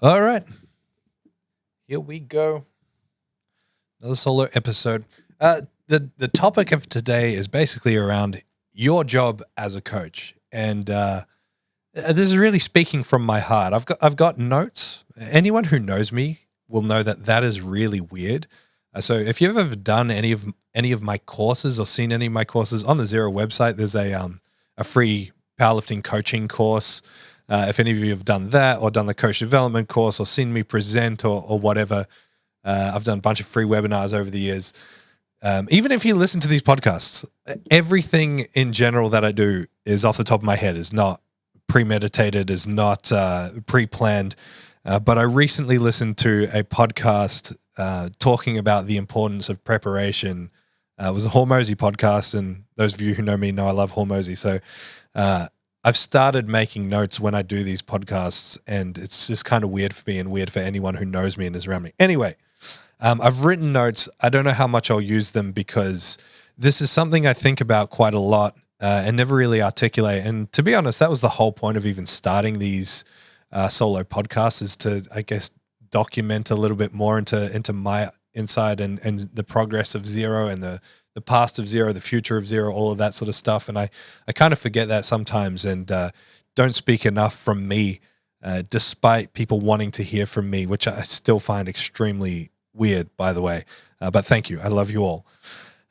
All right, here we go. Another solo episode. The topic of today is basically around your job as a coach, and this is really speaking from my heart. I've got notes. Anyone who knows me will know that is really weird. So if you've ever done any of my courses or seen any of my courses on the ZeroW website, there's a free powerlifting coaching course. If any of you have done that or done the coach development course or seen me present or whatever, I've done a bunch of free webinars over the years. Even if you listen to these podcasts, everything in general that I do is off the top of my head, is not premeditated, is not pre-planned. But I recently listened to a podcast talking about the importance of preparation. It was a Hormozy podcast, and those of you who know me know I love Hormozy. So I've started making notes when I do these podcasts, and it's just kind of weird for me and weird for anyone who knows me and is around me. Anyway, I've written notes. I don't know how much I'll use them because this is something I think about quite a lot and never really articulate. And to be honest, that was the whole point of even starting these solo podcasts, is to, I guess, document a little bit more into my insight and the progress of Zero and the past of Zero, the future of Zero, all of that sort of stuff. And I kind of forget that sometimes and don't speak enough from me, despite people wanting to hear from me, which I still find extremely weird, by the way. But thank you. I love you all.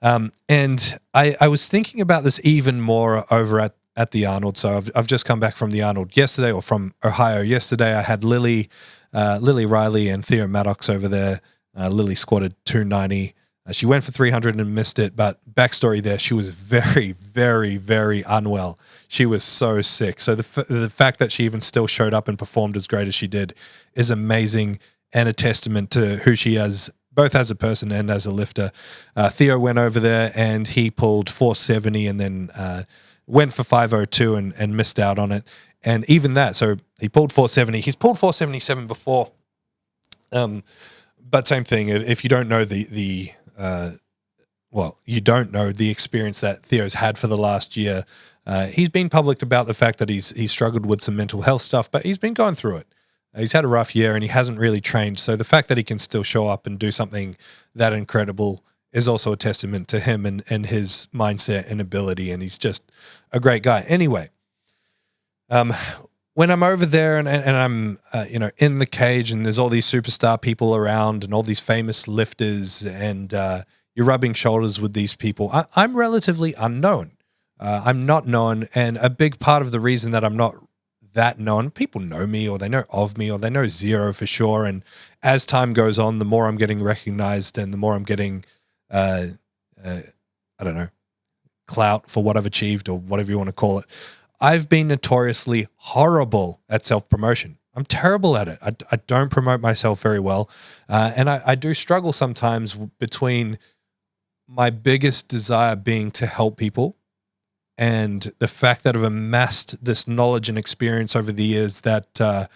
And I was thinking about this even more over at the Arnold. So I've just come back from the Arnold yesterday, or from Ohio yesterday. I had Lilley Riley and Theo Maddox over there. Lilley squatted 290. She went for 300 and missed it, but backstory there, she was very, very, very unwell. She was so sick. So the fact that she even still showed up and performed as great as she did is amazing and a testament to who she is, both as a person and as a lifter. Theo went over there and he pulled 470 and then went for 502 and missed out on it. And even that, so he pulled 470. He's pulled 477 before. But same thing, if you don't know you don't know the experience that Theo's had for the last year. He's been public about the fact that he's struggled with some mental health stuff, but he's been going through it. He's had a rough year and he hasn't really trained. So the fact that he can still show up and do something that incredible is also a testament to him and his mindset and ability. And he's just a great guy. Anyway, when I'm over there and I'm in the cage and there's all these superstar people around and all these famous lifters and you're rubbing shoulders with these people, I'm relatively unknown. I'm not known, and a big part of the reason that I'm not that known, people know me or they know of me or they know Zero for sure, and as time goes on, the more I'm getting recognized and the more I'm getting I don't know, clout for what I've achieved or whatever you want to call it. I've been notoriously horrible at self-promotion. I'm terrible at it. I don't promote myself very well. And I do struggle sometimes between my biggest desire being to help people and the fact that I've amassed this knowledge and experience over the years that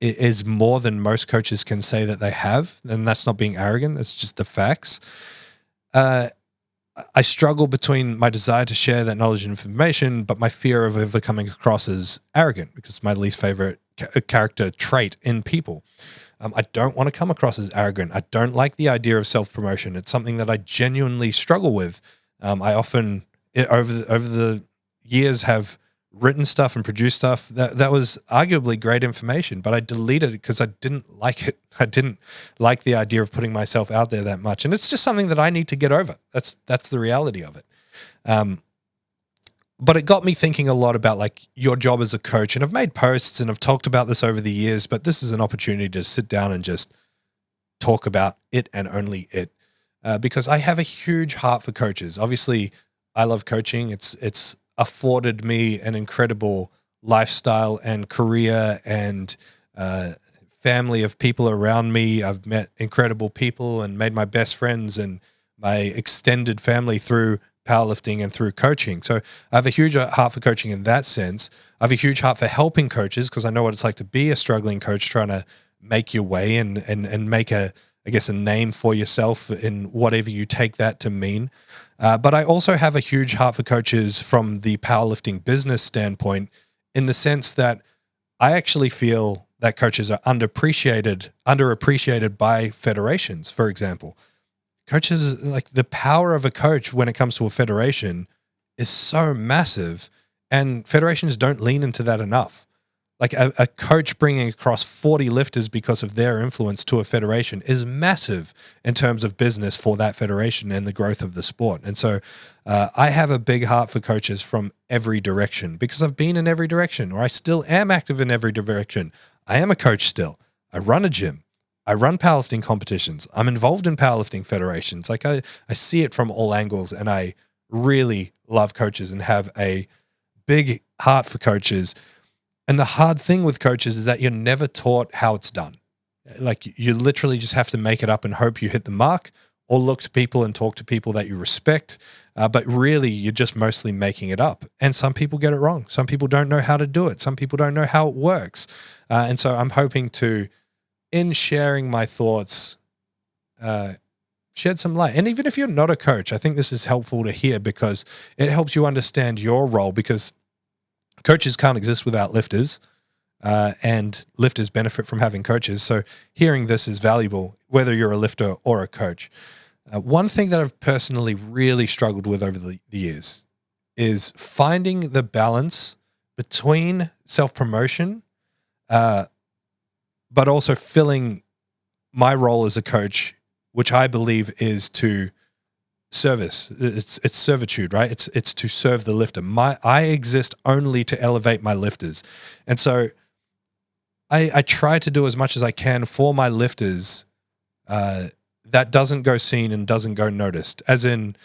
is more than most coaches can say that they have. And that's not being arrogant. That's just the facts. I struggle between my desire to share that knowledge and information, but my fear of ever coming across as arrogant, because it's my least favorite character trait in people. I don't want to come across as arrogant. I don't like the idea of self-promotion. It's something that I genuinely struggle with. I often, over the years, have written stuff and produced stuff that was arguably great information, but I deleted it because I didn't like it. I didn't like the idea of putting myself out there that much. And it's just something that I need to get over. That's the reality of it. But it got me thinking a lot about like your job as a coach, and I've made posts and I've talked about this over the years, but this is an opportunity to sit down and just talk about it and only it, because I have a huge heart for coaches. Obviously I love coaching. It's afforded me an incredible lifestyle and career and family of people around me. I've met incredible people and made my best friends and my extended family through powerlifting and through coaching. So I have a huge heart for coaching in that sense. I have a huge heart for helping coaches because I know what it's like to be a struggling coach trying to make your way and make a name for yourself in whatever you take that to mean. But I also have a huge heart for coaches from the powerlifting business standpoint, in the sense that I actually feel that coaches are underappreciated by federations, for example. Coaches, like the power of a coach when it comes to a federation is so massive, and federations don't lean into that enough. Like a coach bringing across 40 lifters because of their influence to a federation is massive in terms of business for that federation and the growth of the sport. And so I have a big heart for coaches from every direction because I've been in every direction, or I still am active in every direction. I am a coach still. I run a gym. I run powerlifting competitions. I'm involved in powerlifting federations. Like I see it from all angles, and I really love coaches and have a big heart for coaches. And the hard thing with coaches is that you're never taught how it's done. Like you literally just have to make it up and hope you hit the mark, or look to people and talk to people that you respect. But really, you're just mostly making it up. And some people get it wrong. Some people don't know how to do it. Some people don't know how it works. And so I'm hoping to, in sharing my thoughts, shed some light. And even if you're not a coach, I think this is helpful to hear because it helps you understand your role, because coaches can't exist without lifters, and lifters benefit from having coaches. So hearing this is valuable, whether you're a lifter or a coach. One thing that I've personally really struggled with over the years is finding the balance between self-promotion, but also filling my role as a coach, which I believe is to service. It's servitude, right? It's to serve the lifter. I exist only to elevate my lifters. And so I try to do as much as I can for my lifters that doesn't go seen and doesn't go noticed. As in,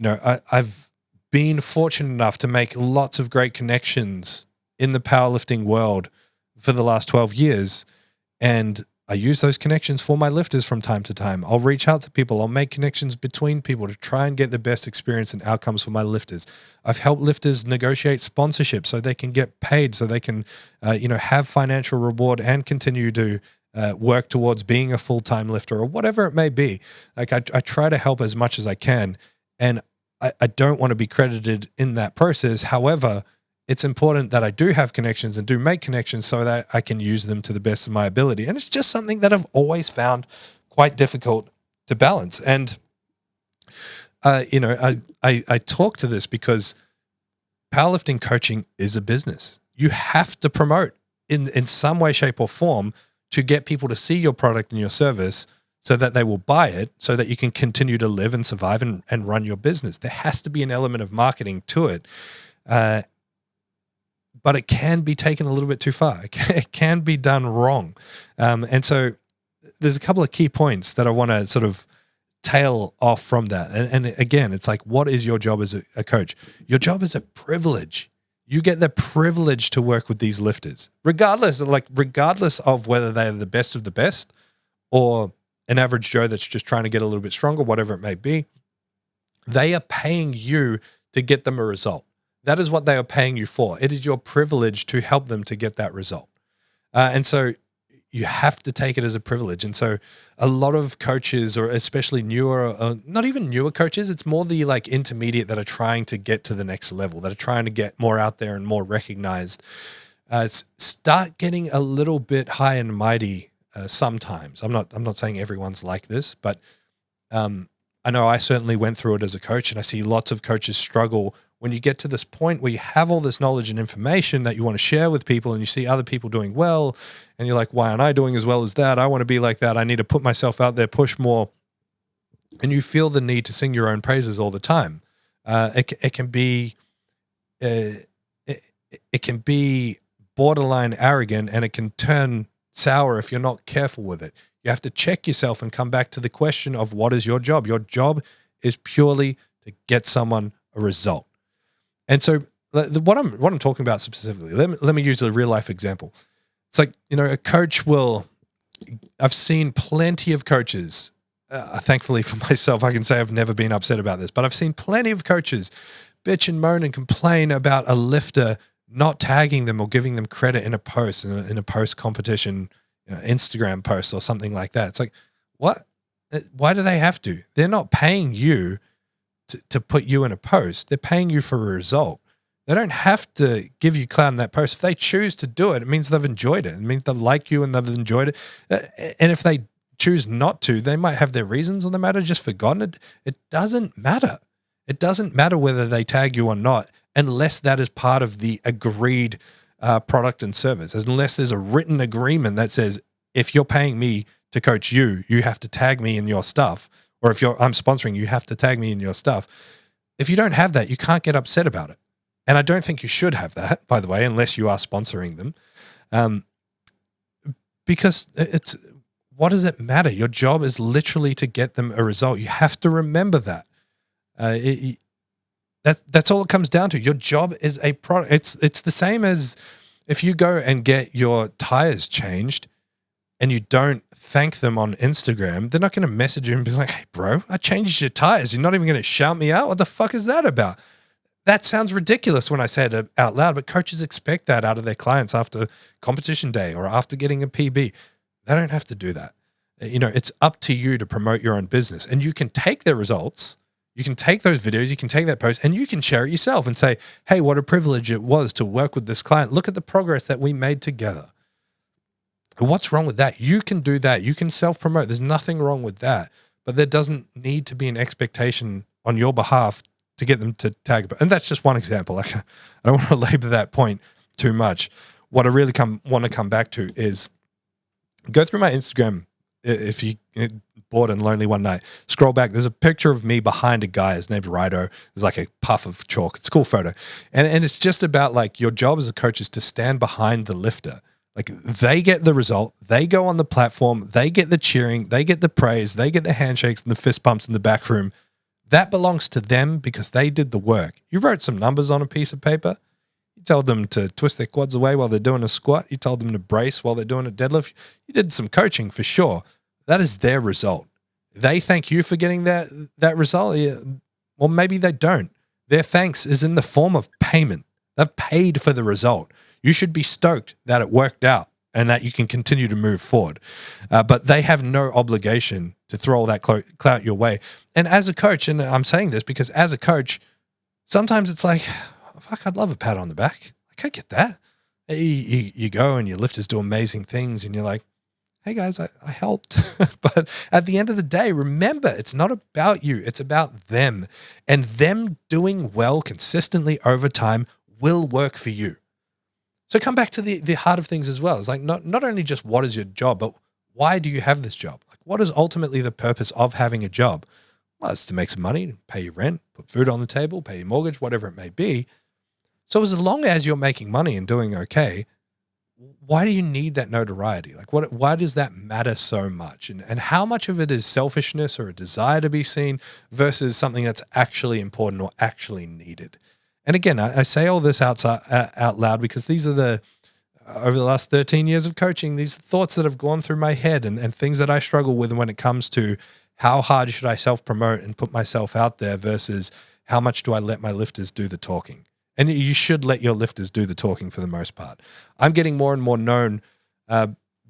I've been fortunate enough to make lots of great connections in the powerlifting world for the last 12 years. And I use those connections for my lifters from time to time. I'll reach out to people. I'll make connections between people to try and get the best experience and outcomes for my lifters. I've helped lifters negotiate sponsorship so they can get paid, so they can, have financial reward and continue to work towards being a full-time lifter or whatever it may be. Like I try to help as much as I can, and I don't want to be credited in that process. However, it's important that I do have connections and do make connections so that I can use them to the best of my ability. And it's just something that I've always found quite difficult to balance. And, I talk to this because powerlifting coaching is a business. You have to promote in some way, shape, or form to get people to see your product and your service so that they will buy it, so that you can continue to live and survive and run your business. There has to be an element of marketing to it. But it can be taken a little bit too far. It can be done wrong. And so there's a couple of key points that I want to sort of tail off from that. And again, it's like, what is your job as a coach? Your job is a privilege. You get the privilege to work with these lifters, regardless of whether they're the best of the best or an average Joe that's just trying to get a little bit stronger, whatever it may be. They are paying you to get them a result. That is what they are paying you for. It is your privilege to help them to get that result. And so you have to take it as a privilege. And so a lot of coaches, or especially newer, not even newer coaches, it's more the like intermediate that are trying to get to the next level, that are trying to get more out there and more recognized, start getting a little bit high and mighty sometimes. I'm not saying everyone's like this, but I know I certainly went through it as a coach, and I see lots of coaches struggle when you get to this point where you have all this knowledge and information that you want to share with people, and you see other people doing well, and you're like, why aren't I doing as well as that? I want to be like that. I need to put myself out there, push more. And you feel the need to sing your own praises all the time. It can be borderline arrogant, and it can turn sour if you're not careful with it. You have to check yourself and come back to the question of, what is your job? Your job is purely to get someone a result. And so what I'm talking about specifically, let me use a real life example. It's like, a coach I've seen plenty of coaches, thankfully for myself, I can say I've never been upset about this, but I've seen plenty of coaches bitch and moan and complain about a lifter not tagging them or giving them credit in a post, in a post competition, Instagram post or something like that. It's like, what? Why do they have to? They're not paying you to put you in a post. They're paying you for a result. They don't have to give you clout in that post. If they choose to do it, it means they've enjoyed it. It means they like you and they've enjoyed it. And if they choose not to, they might have their reasons, or they might have just forgotten it. It doesn't matter. It doesn't matter whether they tag you or not, unless that is part of the agreed product and service. Unless there's a written agreement that says, if you're paying me to coach you, you have to tag me in your stuff. Or if I'm sponsoring, you have to tag me in your stuff. If you don't have that, you can't get upset about it. And I don't think you should have that, by the way, unless you are sponsoring them. Because it's, what does it matter? Your job is literally to get them a result. You have to remember that. That's all it comes down to. Your job is a product. It's the same as if you go and get your tires changed and you don't thank them on Instagram, they're not going to message you and be like, hey, bro, I changed your tires. You're not even going to shout me out? What the fuck is that about? That sounds ridiculous when I say it out loud, but coaches expect that out of their clients after competition day or after getting a PB. They don't have to do that. It's up to you to promote your own business, and you can take their results. You can take those videos, you can take that post, and you can share it yourself and say, hey, what a privilege it was to work with this client. Look at the progress that we made together. What's wrong with that? You can do that. You can self-promote. There's nothing wrong with that. But there doesn't need to be an expectation on your behalf to get them to tag. And that's just one example. I don't want to labor that point too much. What I really want to come back to is go through my Instagram. If you bored and lonely one night, scroll back. There's a picture of me behind a guy. His name's Rido. There's like a puff of chalk. It's a cool photo. And it's just about like your job as a coach is to stand behind the lifter. Like they get the result. They go on the platform. They get the cheering. They get the praise. They get the handshakes and the fist bumps in the back room. That belongs to them because they did the work. You wrote some numbers on a piece of paper. You told them to twist their quads away while they're doing a squat. You told them to brace while they're doing a deadlift. You did some coaching for sure. That is their result. They thank you for getting that result. Yeah. Well, maybe they don't. Their thanks is in the form of payment. They've paid for the result. You should be stoked that it worked out and that you can continue to move forward. But they have no obligation to throw all that clout your way. And as a coach, and I'm saying this because as a coach, sometimes it's like, fuck, I'd love a pat on the back. Like, I get that. You go and your lifters do amazing things and you're like, hey guys, I helped. But at the end of the day, remember, it's not about you. It's about them. And them doing well consistently over time will work for you. So come back to the heart of things as well. It's like not only just what is your job, but why do you have this job? Like, what is ultimately the purpose of having a job? Well, it's to make some money, pay your rent, put food on the table, pay your mortgage, whatever it may be. So as long as you're making money and doing okay, why do you need that notoriety? Like, why does that matter so much? And how much of it is selfishness or a desire to be seen versus something that's actually important or actually needed? And again, I say all this out loud because these are over the last 13 years of coaching, these thoughts that have gone through my head and things that I struggle with when it comes to how hard should I self-promote and put myself out there versus how much do I let my lifters do the talking? And you should let your lifters do the talking for the most part. I'm getting more and more known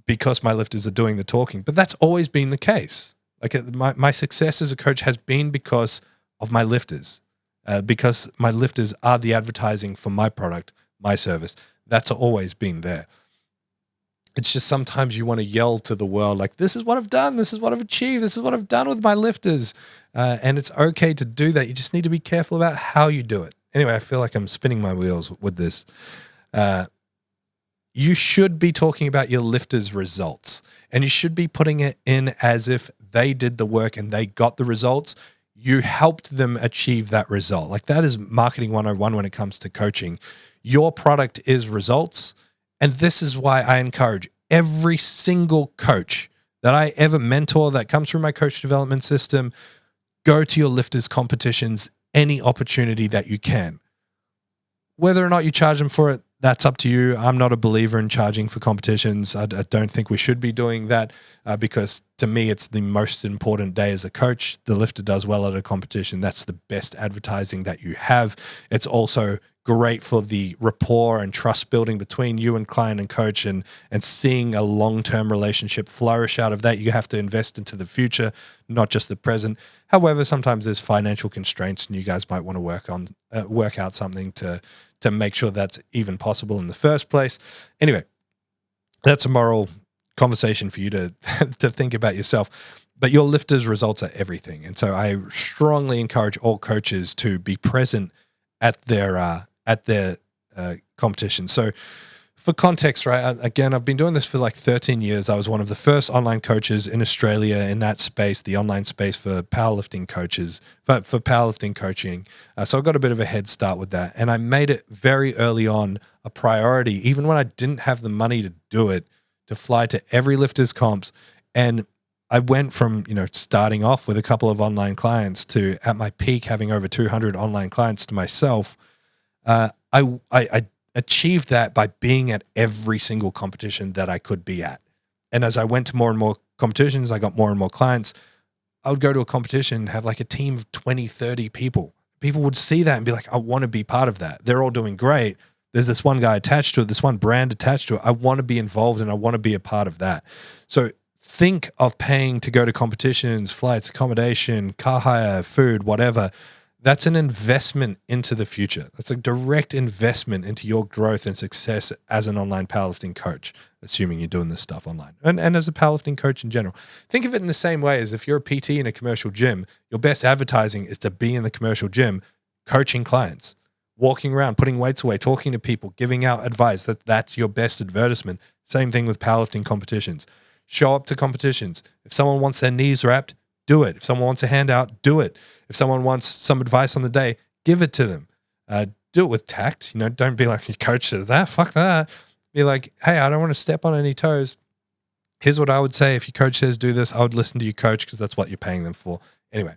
because my lifters are doing the talking, but that's always been the case. Like my success as a coach has been because of my lifters. Because my lifters are the advertising for my product, my service. That's always been there. It's just sometimes you want to yell to the world, like, this is what I've done. This is what I've achieved. This is what I've done with my lifters. And it's okay to do that. You just need to be careful about how you do it. Anyway, I feel like I'm spinning my wheels with this. You should be talking about your lifters' results, and you should be putting it in as if they did the work and they got the results. You helped them achieve that result. Like, that is marketing 101 when it comes to coaching. Your product is results. And this is why I encourage every single coach that I ever mentor that comes through my coach development system, go to your lifters competitions any opportunity that you can. Whether or not you charge them for it, that's up to you. I'm not a believer in charging for competitions. I don't think we should be doing that because to me, it's the most important day as a coach. The lifter does well at a competition. That's the best advertising that you have. It's also great for the rapport and trust building between you and client and coach, and seeing a long-term relationship flourish out of that. You have to invest into the future, not just the present. However, sometimes there's financial constraints and you guys might want to work out something to make sure that's even possible in the first place. Anyway, that's a moral conversation for you to to think about yourself. But your lifters' results are everything. And so I strongly encourage all coaches to be present at their competition. So for context, right, again, I've been doing this for like 13 years. I was one of the first online coaches in Australia in that space, the online space for powerlifting coaches, for powerlifting coaching. So I got a bit of a head start with that. And I made it very early on a priority, even when I didn't have the money to do it, to fly to every lifters comps. And I went from, starting off with a couple of online clients to, at my peak, having over 200 online clients to myself. I achieved that by being at every single competition that I could be at. And as I went to more and more competitions, I got more and more clients. I would go to a competition and have like a team of 20, 30 people. People would see that and be like, I want to be part of that. They're all doing great. There's this one guy attached to it, this one brand attached to it. I want to be involved and I want to be a part of that. So think of paying to go to competitions, flights, accommodation, car hire, food, whatever. That's an investment into the future. That's a direct investment into your growth and success as an online powerlifting coach, assuming you're doing this stuff online, and as a powerlifting coach in general. Think of it in the same way as if you're a PT in a commercial gym, your best advertising is to be in the commercial gym, coaching clients, walking around, putting weights away, talking to people, giving out advice. That's your best advertisement. Same thing with powerlifting competitions. Show up to competitions. If someone wants their knees wrapped, do it. If someone wants a handout, do it. If someone wants some advice on the day, give it to them. Do it with tact. Don't be like, you coach to that. Fuck that. Be like, hey, I don't want to step on any toes. Here's what I would say. If your coach says do this, I would listen to your coach because that's what you're paying them for. Anyway.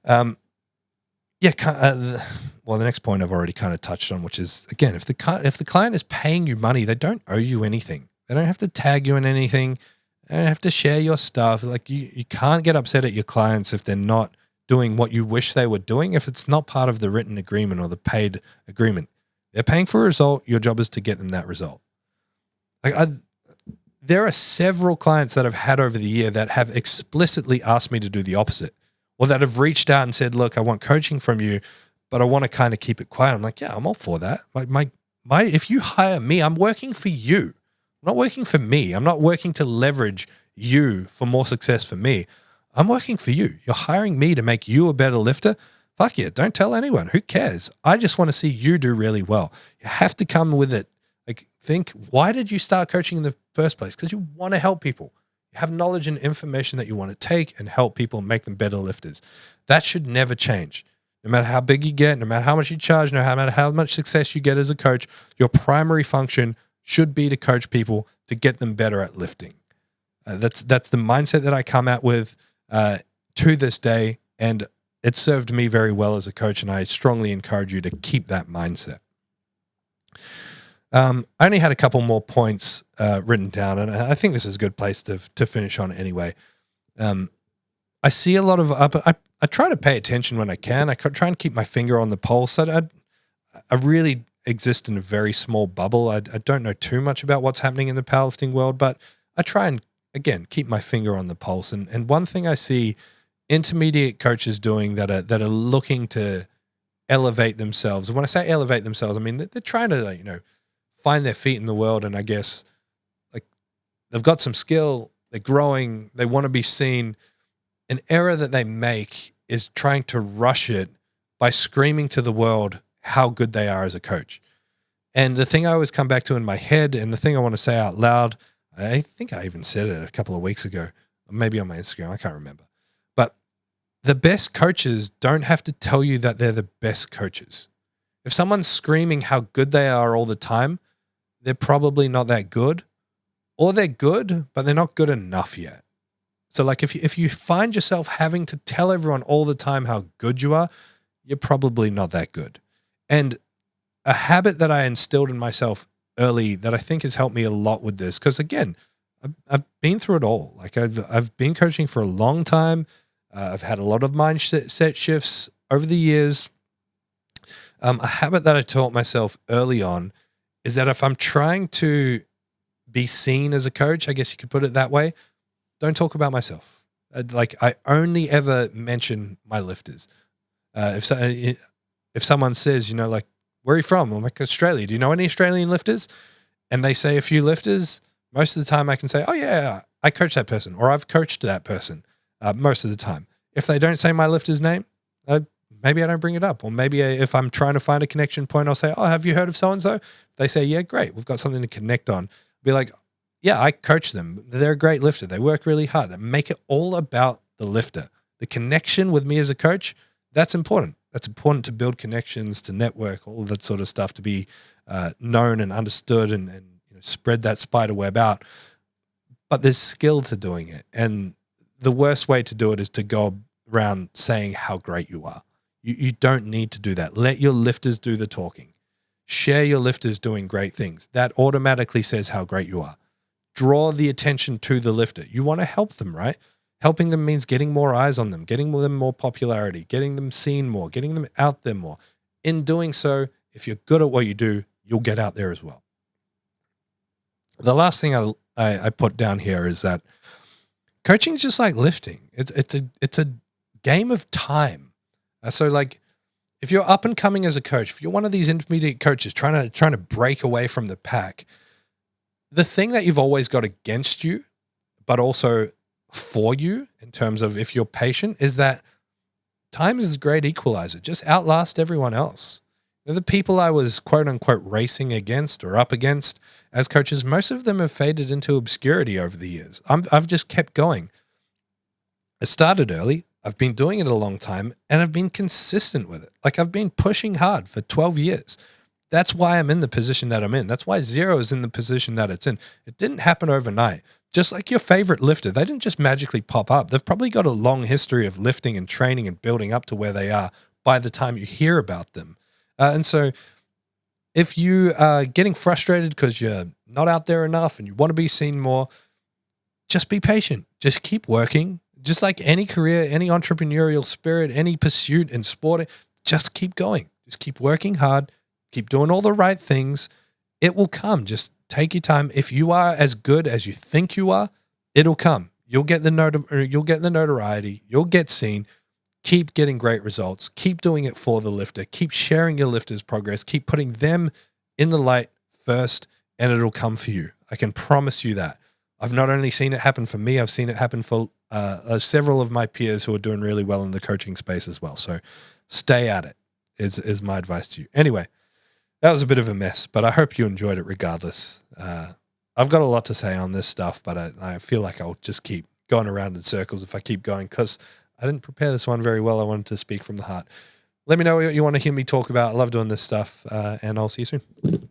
Well, the next point I've already kind of touched on, which is, again, if the client is paying you money, they don't owe you anything. They don't have to tag you in anything. They don't have to share your stuff. Like you can't get upset at your clients if they're not doing what you wish they were doing, if it's not part of the written agreement or the paid agreement. They're paying for a result. Your job is to get them that result. There are several clients that I've had over the year that have explicitly asked me to do the opposite, or that have reached out and said, look, I want coaching from you, but I want to kind of keep it quiet. I'm like, yeah, I'm all for that. If you hire me, I'm working for you. I'm not working for me. I'm not working to leverage you for more success for me. I'm working for you. You're hiring me to make you a better lifter. Fuck yeah. Don't tell anyone. Who cares? I just want to see you do really well. You have to come with it. Like, think, why did you start coaching in the first place? Because you want to help people. You have knowledge and information that you want to take and help people and make them better lifters. That should never change. No matter how big you get, no matter how much you charge, no matter how much success you get as a coach, your primary function should be to coach people to get them better at lifting. That's the mindset that I come out with to this day, and it served me very well as a coach, and I strongly encourage you to keep that mindset. I only had a couple more points written down, and I think this is a good place to finish on anyway. I see a lot of I try to pay attention when I can. I try and keep my finger on the pulse. I really exist in a very small bubble. I don't know too much about what's happening in the powerlifting world, but I try and, again, keep my finger on the pulse. And one thing I see intermediate coaches doing that are looking to elevate themselves. And when I say elevate themselves, I mean they're trying to find their feet in the world. And I guess like they've got some skill, they're growing, they want to be seen. An error that they make is trying to rush it by screaming to the world how good they are as a coach. And the thing I always come back to in my head, and the thing I want to say out loud, I think I even said it a couple of weeks ago, maybe on my Instagram, I can't remember. But the best coaches don't have to tell you that they're the best coaches. If someone's screaming how good they are all the time, they're probably not that good, or they're good, but they're not good enough yet. So like if you find yourself having to tell everyone all the time how good you are, you're probably not that good. And a habit that I instilled in myself early that I think has helped me a lot with this, because again, I've been through it all. Like I've been coaching for a long time. I've had a lot of mindset shifts over the years. A habit that I taught myself early on is that if I'm trying to be seen as a coach, I guess you could put it that way, don't talk about myself. Like I only ever mention my lifters. If someone says, like, where are you from? I'm like, Australia. Do you know any Australian lifters? And they say a few lifters. Most of the time I can say, oh yeah, I coach that person, or I've coached that person most of the time. If they don't say my lifter's name, maybe I don't bring it up. Or maybe if I'm trying to find a connection point, I'll say, oh, have you heard of so-and-so? They say, yeah, great. We've got something to connect on. Be like, yeah, I coach them. They're a great lifter. They work really hard. And make it all about the lifter. The connection with me as a coach, that's important. That's important to build connections, to network, all of that sort of stuff, to be known and understood and spread that spider web out. But there's skill to doing it. And the worst way to do it is to go around saying how great you are. You don't need to do that. Let your lifters do the talking. Share your lifters doing great things. That automatically says how great you are. Draw the attention to the lifter. You want to help them, right? Helping them means getting more eyes on them, getting them more popularity, getting them seen more, getting them out there more. In doing so, if you're good at what you do, you'll get out there as well. The last thing I put down here is that coaching is just like lifting. It's a game of time. So like, if you're up and coming as a coach, if you're one of these intermediate coaches trying to break away from the pack, the thing that you've always got against you, but also for you in terms of if you're patient, is that time is a great equalizer. Just outlast everyone else. The people I was quote unquote racing against or up against as coaches, most of them have faded into obscurity over the years. I've just kept going. I started early. I've been doing it a long time and I've been consistent with it. Like I've been pushing hard for 12 years. That's why I'm in the position that I'm in. That's why ZeroW is in the position that it's in. It didn't happen overnight. Just like your favorite lifter, they didn't just magically pop up. They've probably got a long history of lifting and training and building up to where they are by the time you hear about them. And so if you are getting frustrated because you're not out there enough and you want to be seen more, just be patient. Just keep working. Just like any career, any entrepreneurial spirit, any pursuit in sport, just keep going. Just keep working hard. Keep doing all the right things. It will come. Just take your time. If you are as good as you think you are, it'll come. You'll get the notoriety. You'll get seen. Keep getting great results. Keep doing it for the lifter. Keep sharing your lifter's progress. Keep putting them in the light first, and it'll come for you. I can promise you that. I've not only seen it happen for me, I've seen it happen for several of my peers who are doing really well in the coaching space as well. So stay at it is my advice to you. Anyway, that was a bit of a mess, but I hope you enjoyed it regardless. I've got a lot to say on this stuff, but I feel like I'll just keep going around in circles if I keep going because I didn't prepare this one very well. I wanted to speak from the heart. Let me know what you want to hear me talk about. I love doing this stuff, and I'll see you soon.